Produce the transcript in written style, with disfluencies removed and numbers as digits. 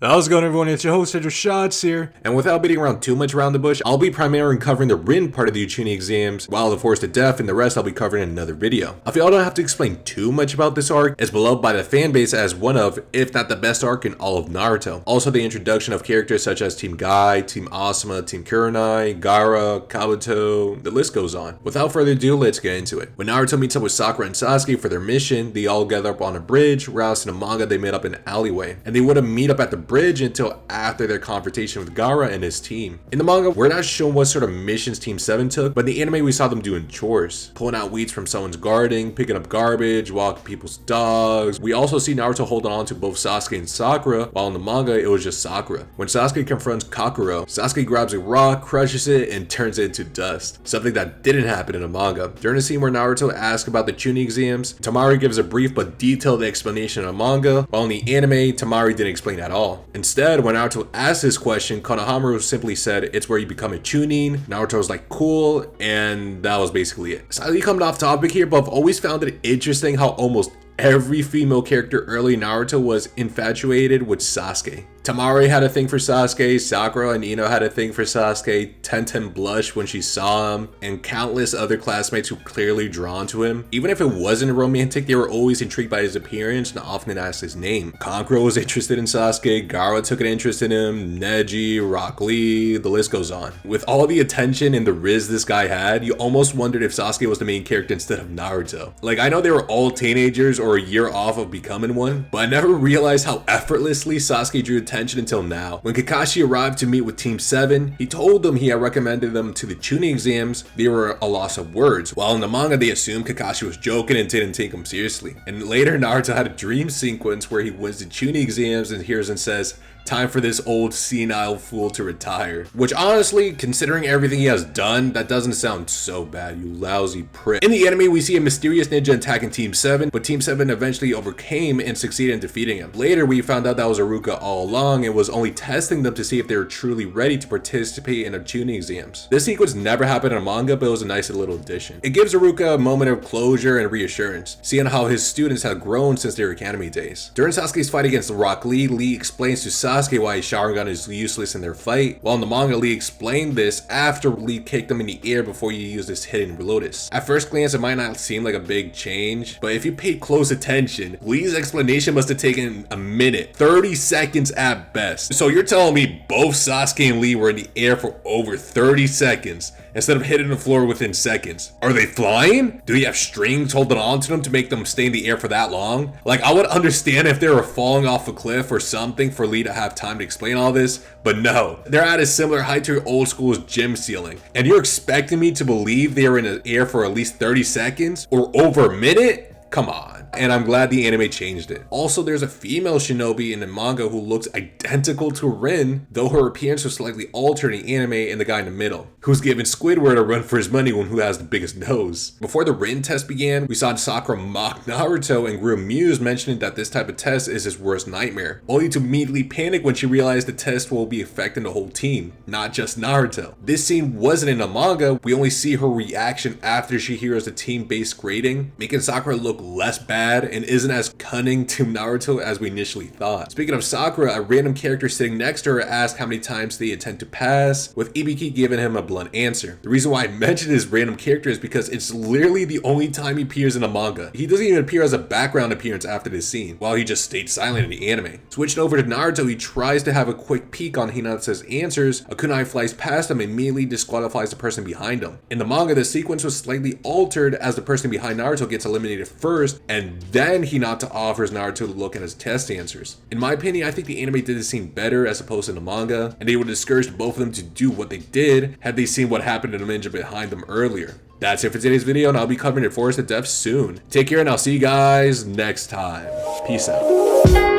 How's it going, everyone? It's your host, Cedric Shots here. And without beating around too much around the bush, I'll be primarily covering the written part of the Uchini exams, while the Force to Death and the rest I'll be covering in another video. I feel I don't have to explain too much about this arc. It's beloved by the fan base as one of, if not the best arc in all of Naruto. Also, the introduction of characters such as Team Guy, Team Asuma, Team Kurenai, Gaara, Kabuto, the list goes on. Without further ado, let's get into it. When Naruto meets up with Sakura and Sasuke for their mission, they all gather up on a bridge, whereas in the manga they met up in an alleyway. And they wouldn't meet up at the bridge until after their confrontation with Gaara and his team. In the manga, we're not shown what sort of missions Team 7 took, but in the anime we saw them doing chores, pulling out weeds from someone's garden, picking up garbage, walking people's dogs. We also see Naruto holding on to both Sasuke and Sakura, while in the manga it was just Sakura. When Sasuke confronts Kakuro, Sasuke grabs a rock, crushes it, and turns it into dust, something that didn't happen in the manga. During the scene where Naruto asks about the Chunin exams, Tamari gives a brief but detailed explanation in the manga, while in the anime, Tamari didn't explain at all. Instead, when Naruto asked this question, Konohamaru simply said, "It's where you become a Chunin." Naruto was like, "Cool," and that was basically it. Slightly coming off topic here, but I've always found it interesting how almost every female character early in Naruto was infatuated with Sasuke. Tamari had a thing for Sasuke, Sakura and Ino had a thing for Sasuke, Tenten blushed when she saw him, and countless other classmates who clearly drawn to him. Even if it wasn't romantic, they were always intrigued by his appearance and often asked his name. Kankuro was interested in Sasuke, Gaara took an interest in him, Neji, Rock Lee, the list goes on. With all the attention and the riz this guy had, you almost wondered if Sasuke was the main character instead of Naruto. Like, I know they were all teenagers or a year off of becoming one, but I never realized how effortlessly Sasuke drew attention until now. When Kakashi arrived to meet with Team 7, he told them he had recommended them to the Chunin exams. They were a loss of words, while in the manga they assumed Kakashi was joking and didn't take him seriously. And later Naruto had a dream sequence where he wins the Chunin exams and hears and says, "Time for this old senile fool to retire." Which honestly, considering everything he has done, that doesn't sound so bad, you lousy prick. In the anime, we see a mysterious ninja attacking Team 7, but Team 7 eventually overcame and succeeded in defeating him. Later, we found out that was Iruka all along and was only testing them to see if they were truly ready to participate in the Chunin exams. This sequence never happened in manga, but it was a nice little addition. It gives Iruka a moment of closure and reassurance, seeing how his students had grown since their academy days. During Sasuke's fight against Rock Lee, Lee explains to Sasuke why his Sharingan is useless in their fight, while in the manga Lee explained this after Lee kicked him in the air before he used his hidden lotus. At first glance it might not seem like a big change, but if you paid close attention, Lee's explanation must have taken a minute, 30 seconds at best. So you're telling me both Sasuke and Lee were in the air for over 30 seconds instead of hitting the floor within seconds? Are they flying? Do they have strings holding on to them to make them stay in the air for that long? Like, I would understand if they were falling off a cliff or something for Lee to have time to explain all this, but no, they're at a similar height to your old school's gym ceiling, and you're expecting me to believe they were in the air for at least 30 seconds or over a minute? Come on. And I'm glad the anime changed it. Also, there's a female shinobi in the manga who looks identical to Rin, though her appearance was slightly altered in the anime, and the guy in the middle, who's giving Squidward a run for his money when who has the biggest nose. Before the Rin test began, we saw Sakura mock Naruto and grew amused, mentioning that this type of test is his worst nightmare, only to immediately panic when she realized the test will be affecting the whole team, not just Naruto. This scene wasn't in the manga, we only see her reaction after she hears the team-based grading, making Sakura look less bad and isn't as cunning to Naruto as we initially thought. Speaking of Sakura, a random character sitting next to her asked how many times they intend to pass, with Ibiki giving him a blunt answer. The reason why I mentioned this random character is because it's literally the only time he appears in the manga. He doesn't even appear as a background appearance after this scene, while he just stayed silent in the anime. Switching over to Naruto, he tries to have a quick peek on Hinata's answers. A kunai flies past him and immediately disqualifies the person behind him. In the manga, the sequence was slightly altered as the person behind Naruto gets eliminated first, and then Hinata offers Naruto to look at his test answers. In my opinion, I think the anime did this scene better as opposed to the manga, and they would have discouraged both of them to do what they did had they seen what happened to the ninja behind them earlier. That's it for today's video, and I'll be covering it Force to Death soon. Take care, and I'll see you guys next time. Peace out.